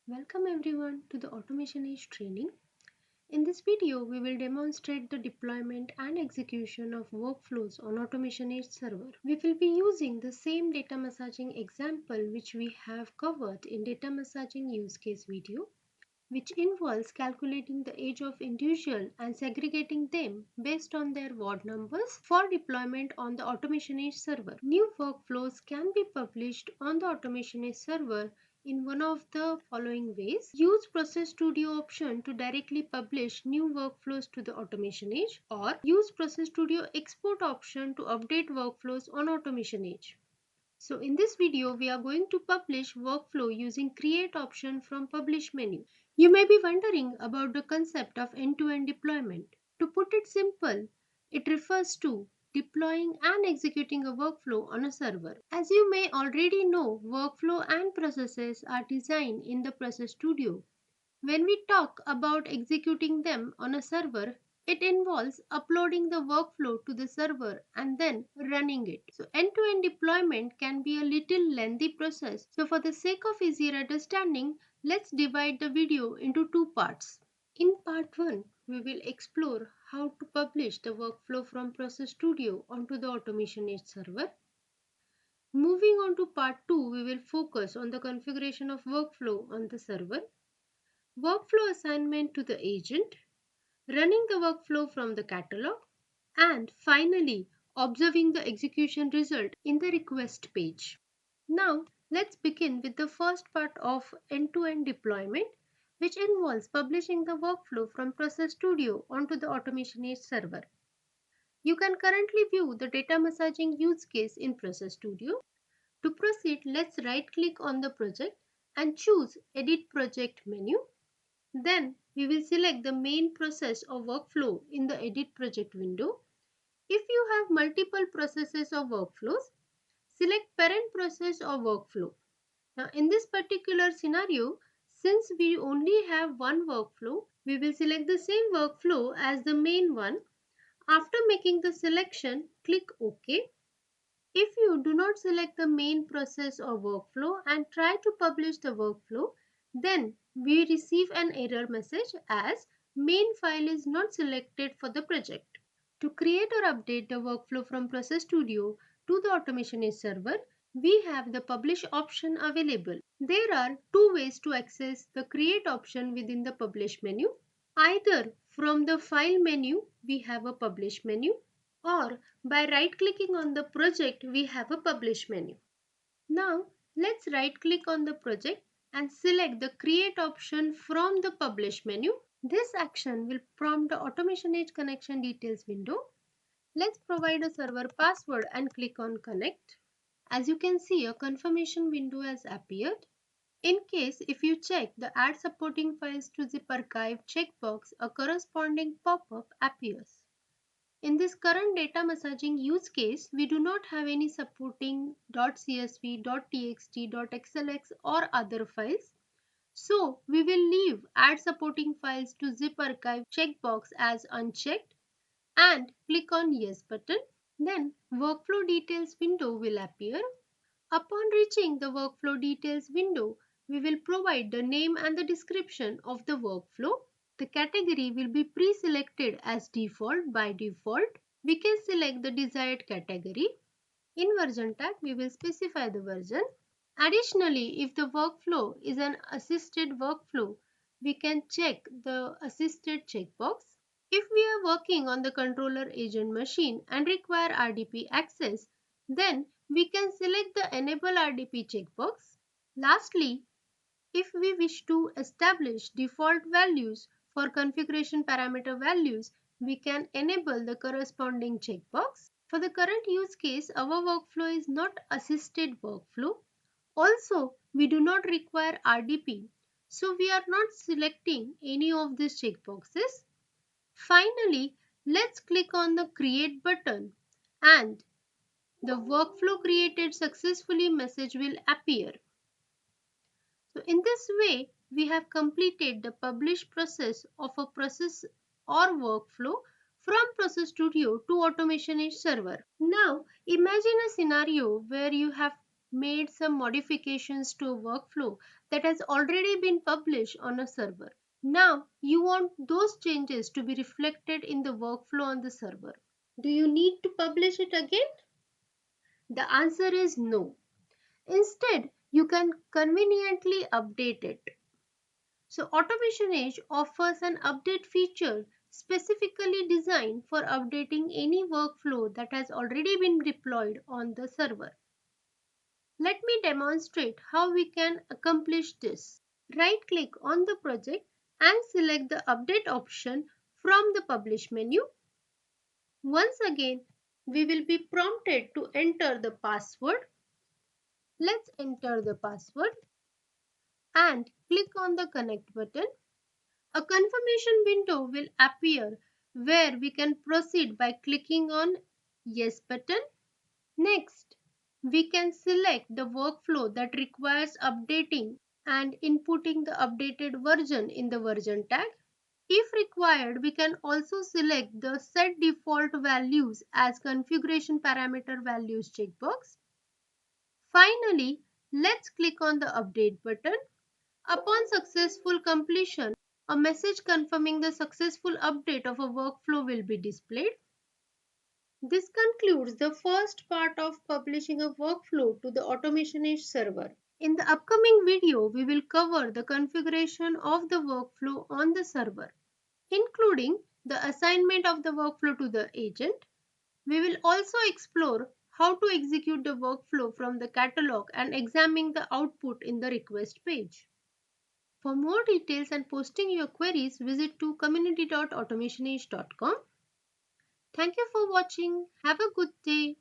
Welcome everyone to the AutomationEdge training. In this video, we will demonstrate the deployment and execution of workflows on AutomationEdge Server. We will be using the same data messaging example which we have covered in data messaging use case video, which involves calculating the age of individual and segregating them based on their ward numbers for deployment on the AutomationEdge server. New workflows can be published on the AutomationEdge server in one of the following ways. Use Process Studio option to directly publish new workflows to the AutomationEdge, or use Process Studio export option to update workflows on AutomationEdge. So in this video, we are going to publish workflow using create option from publish menu. You may be wondering about the concept of end-to-end deployment. To put it simple, it refers to deploying and executing a workflow on a server. As you may already know, workflow and processes are designed in the Process Studio. When we talk about executing them on a server, it involves uploading the workflow to the server and then running it. So end-to-end deployment can be a little lengthy process. So for the sake of easier understanding, let's divide the video into two parts. In part 1, we will explore how to publish the workflow from Process Studio onto the AutomationEdge server. Moving on to part 2, we will focus on the configuration of workflow on the server, workflow assignment to the agent, running the workflow from the catalog, and finally observing the execution result in the request page. Now let's begin with the first part of end-to-end deployment, which involves publishing the workflow from Process Studio onto the AutomationEdge server. You can currently view the data messaging use case in Process Studio. To proceed, let's right-click on the project and choose Edit Project menu. Then we will select the main process or workflow in the Edit Project window. If you have multiple processes or workflows, select Parent Process or Workflow. Now in this particular scenario, since we only have one workflow, we will select the same workflow as the main one. After making the selection, click OK. If you do not select the main process or workflow and try to publish the workflow, then we receive an error message as main file is not selected for the project. To create or update the workflow from Process Studio to the AutomationEdge server, we have the publish option available. There are two ways to access the create option within the publish menu. Either from the file menu, we have a publish menu, or by right clicking on the project, we have a publish menu. Now let's right click on the project and select the create option from the publish menu. This action will prompt the AutomationEdge connection details window. Let's provide a server password and click on connect. As you can see, a confirmation window has appeared. In case if you check the add supporting files to zip archive checkbox, a corresponding pop-up appears. In this current data messaging use case, we do not have any supporting .csv, .txt, .xlx or other files. So we will leave add supporting files to zip archive checkbox as unchecked and click on yes button. Then workflow details window will appear. Upon reaching the workflow details window, we will provide the name and the description of the workflow. The category will be pre-selected as default by default. We can select the desired category. In version tag, we will specify the version. Additionally, if the workflow is an assisted workflow, we can check the assisted checkbox. If we are working on the controller agent machine and require RDP access, then we can select the enable RDP checkbox. Lastly, if we wish to establish default values for configuration parameter values, we can enable the corresponding checkbox. For the current use case, our workflow is not assisted workflow. Also, we do not require RDP, so we are not selecting any of these checkboxes. Finally, let's click on the create button and the workflow created successfully message will appear. So in this way, we have completed the publish process of a process or workflow from Process Studio to AutomationEdge server. Now imagine a scenario where you have made some modifications to a workflow that has already been published on a server. Now you want those changes to be reflected in the workflow on the server. Do you need to publish it again? The answer is no. Instead, you can conveniently update it. So Automation Edge offers an update feature specifically designed for updating any workflow that has already been deployed on the server. Let me demonstrate how we can accomplish this. Right-click on the project and select the Update option from the Publish menu. Once again, we will be prompted to enter the password. Let's enter the password and click on the Connect button. A confirmation window will appear where we can proceed by clicking on Yes button. Next, we can select the workflow that requires updating and inputting the updated version in the version tag. If required, we can also select the Set Default Values as Configuration Parameter Values checkbox. Finally, let's click on the Update button. Upon successful completion, a message confirming the successful update of a workflow will be displayed. This concludes the first part of publishing a workflow to the AutomationEdge server. In the upcoming video, we will cover the configuration of the workflow on the server, including the assignment of the workflow to the agent. We will also explore how to execute the workflow from the catalog and examine the output in the request page. For more details and posting your queries, visit to community.automationedge.com. Thank you for watching. Have a good day.